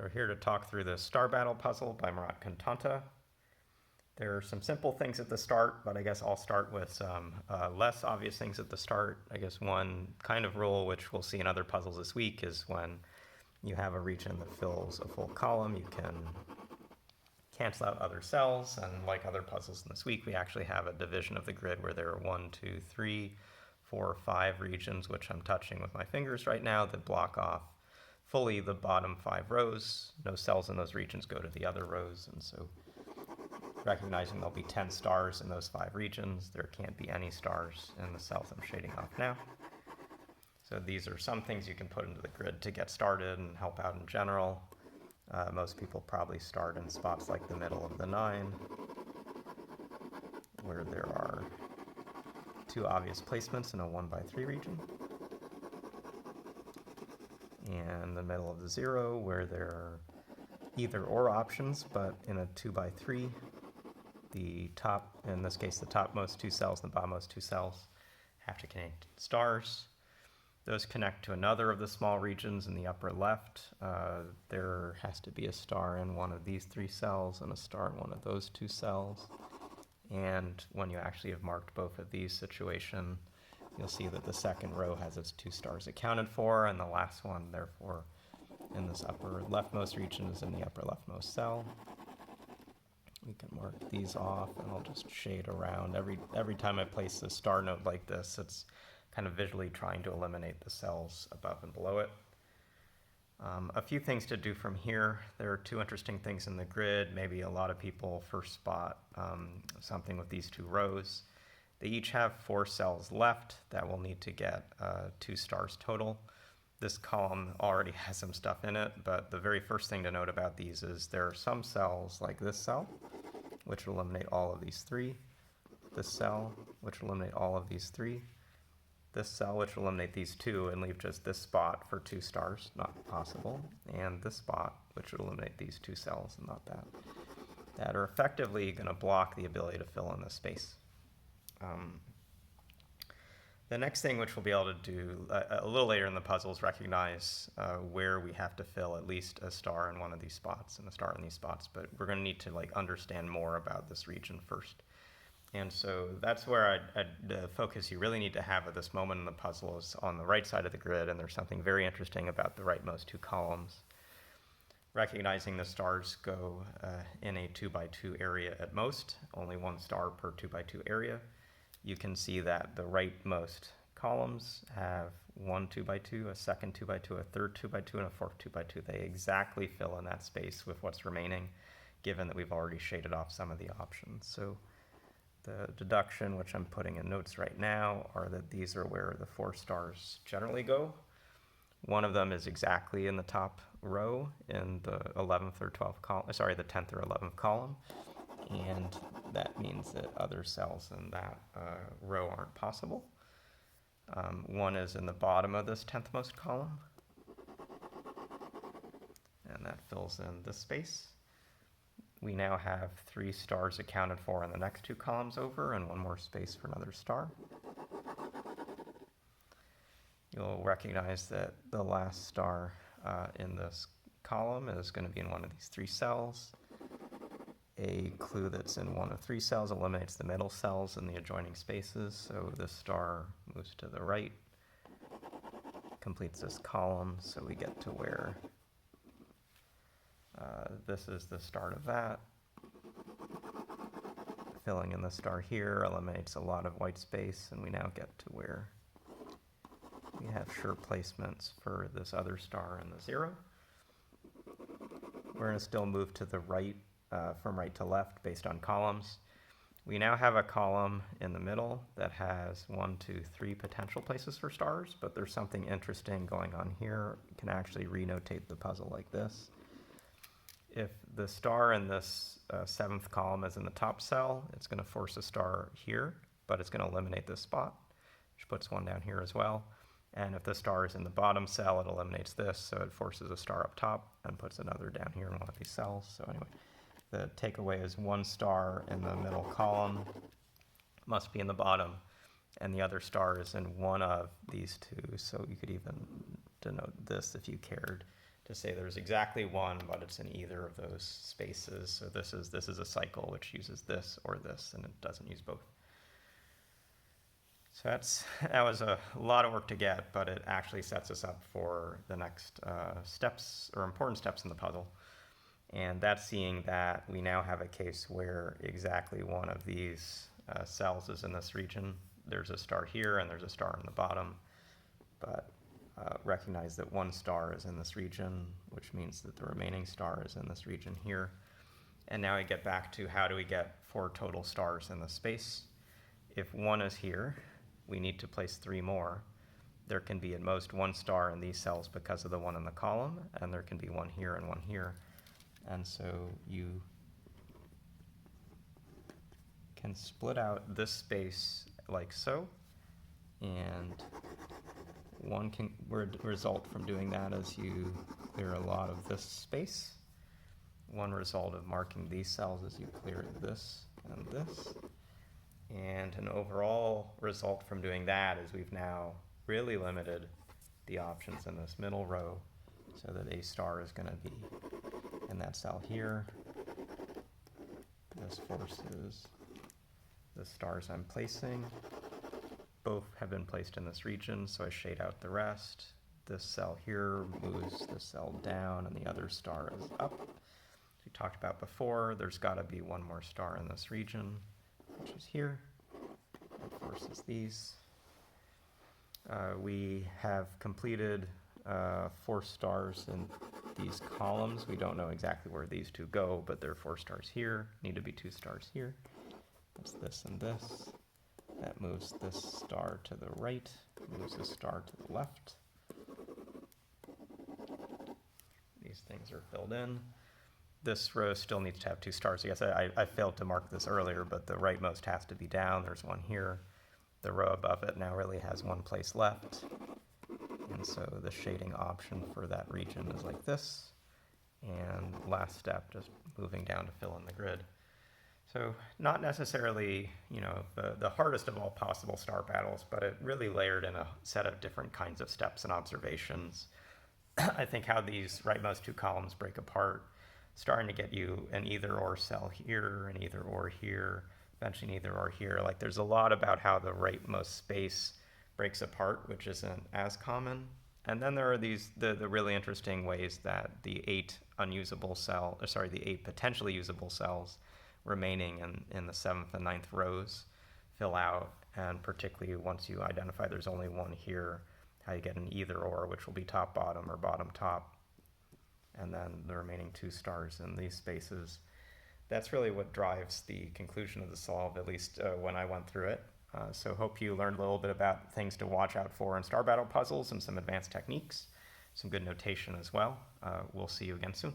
So we're here to talk through the Star Battle puzzle by Murat Can Tonta. There are some simple things at the start, but I guess I'll start with some less obvious things at the start. I guess one kind of rule, which we'll see in other puzzles this week, is when you have a region that fills a full column, you can cancel out other cells, and like other puzzles in this week, we actually have a division of the grid where there are 1, 2, 3, 4, 5 regions, which I'm touching with my fingers right now, that block off fully the bottom 5 rows. No cells in those regions go to the other rows, and so recognizing there'll be 10 stars in those 5 regions, there can't be any stars in the cells I'm shading off now. So these are some things you can put into the grid to get started and help out in general. Most people probably start in spots like the middle of the 9, where there are 2 obvious placements in a 1x3 region, and the middle of the 0, where there are either or options, but in a 2x3, the top, in this case the topmost 2 cells and the bottommost 2 cells, have to connect stars. Those connect to another of the small regions in the upper left. There has to be a star in one of these 3 cells and a star in one of those 2 cells. And when you actually have marked both of these situations, you'll see that the second row has its 2 stars accounted for, and the last one, therefore, in this upper leftmost region is in the upper leftmost cell. We can mark these off, and I'll just shade around. Every time I place a star node like this, it's kind of visually trying to eliminate the cells above and below it. A few things to do from here. There are 2 interesting things in the grid. Maybe a lot of people first spot something with these 2 rows. They each have 4 cells left that will need to get 2 stars total. This column already has some stuff in it, but the very first thing to note about these is there are some cells, like this cell, which will eliminate all of these 3. This cell, which will eliminate all of these 3. This cell, which will eliminate these 2 and leave just this spot for 2 stars, not possible. And this spot, which will eliminate these 2 cells and not that. That are effectively going to block the ability to fill in this space. The next thing which we'll be able to do a little later in the puzzle is recognize where we have to fill at least a star in one of these spots and a star in these spots, but we're going to need to understand more about this region first. And so that's where the focus you really need to have at this moment in the puzzle is on the right side of the grid, and there's something very interesting about the rightmost 2 columns. Recognizing the stars go in a 2x2 area at most, only 1 star per 2x2 area. You can see that the rightmost columns have 1 2x2, a second 2x2, a third 2x2, and a fourth 2x2. They exactly fill in that space with what's remaining, given that we've already shaded off some of the options. So the deduction, which I'm putting in notes right now, are that these are where the 4 stars generally go. One of them is exactly in the top row in the 11th or 12th column, sorry, the 10th or 11th column. And that means that other cells in that row aren't possible. One is in the bottom of this 10th most column, and that fills in this space. We now have 3 stars accounted for in the next 2 columns over, and 1 more space for another star. You'll recognize that the last star in this column is going to be in one of these 3 cells. A clue that's in one of 3 cells eliminates the middle cells in the adjoining spaces, so this star moves to the right, completes this column, so we get to where this is the start of that. Filling in the star here eliminates a lot of white space, and we now get to where we have sure placements for this other star in the 0. We're going to still move to the right, from right to left based on columns. We now have a column in the middle that has 1, 2, 3 potential places for stars, but there's something interesting going on here. You can actually renotate the puzzle like this. If the star in this 7th column is in the top cell, it's going to force a star here, but it's going to eliminate this spot, which puts 1 down here as well. And if the star is in the bottom cell, it eliminates this, so it forces a star up top and puts another down here in one of these cells. So anyway, the takeaway is 1 star in the middle column must be in the bottom, and the other star is in one of these 2. So you could even denote this if you cared. to say there's exactly one, but it's in either of those spaces. So this is a cycle which uses this or this, and it doesn't use both. So that was a lot of work to get, but it actually sets us up for the next steps, or important steps in the puzzle. And that's seeing that we now have a case where exactly one of these cells is in this region. There's a star here and there's a star in the bottom, but recognize that one star is in this region, which means that the remaining star is in this region here. And now we get back to how do we get 4 total stars in the space. If one is here, we need to place 3 more. There can be at most 1 star in these cells because of the one in the column, and there can be 1 here and 1 here. And so you can split out this space like so, and one can result from doing that is you clear a lot of this space. One result of marking these cells is you clear this and this. And an overall result from doing that is we've now really limited the options in this middle row so that a star is going to be in that cell here. This forces the stars I'm placing. Both have been placed in this region, so I shade out the rest. This cell here moves the cell down and the other star is up. As we talked about before, there's got to be 1 more star in this region, which is here. It forces these. We have completed 4 stars in these columns. We don't know exactly where these 2 go, but there are 4 stars here. Need to be 2 stars here. That's this and this. That moves this star to the right, moves this star to the left. These things are filled in. This row still needs to have 2 stars. I guess I failed to mark this earlier, but the rightmost has to be down. There's 1 here. The row above it now really has 1 place left. And so the shading option for that region is like this. And last step, just moving down to fill in the grid. So not necessarily, the hardest of all possible star battles, but it really layered in a set of different kinds of steps and observations. I think how these rightmost 2 columns break apart, starting to get you an either or cell here, an either or here, eventually an either or here. Like there's a lot about how the rightmost space breaks apart, which isn't as common. And then there are the really interesting ways that the 8 the 8 potentially usable cells remaining in the 7th and 9th rows fill out, and particularly once you identify there's only 1 here, how you get an either or, which will be top bottom or bottom top, and then the remaining 2 stars in these spaces. That's really what drives the conclusion of the solve, at least when I went through it. So hope you learned a little bit about things to watch out for in star battle puzzles and some advanced techniques, some good notation as well. We'll see you again soon.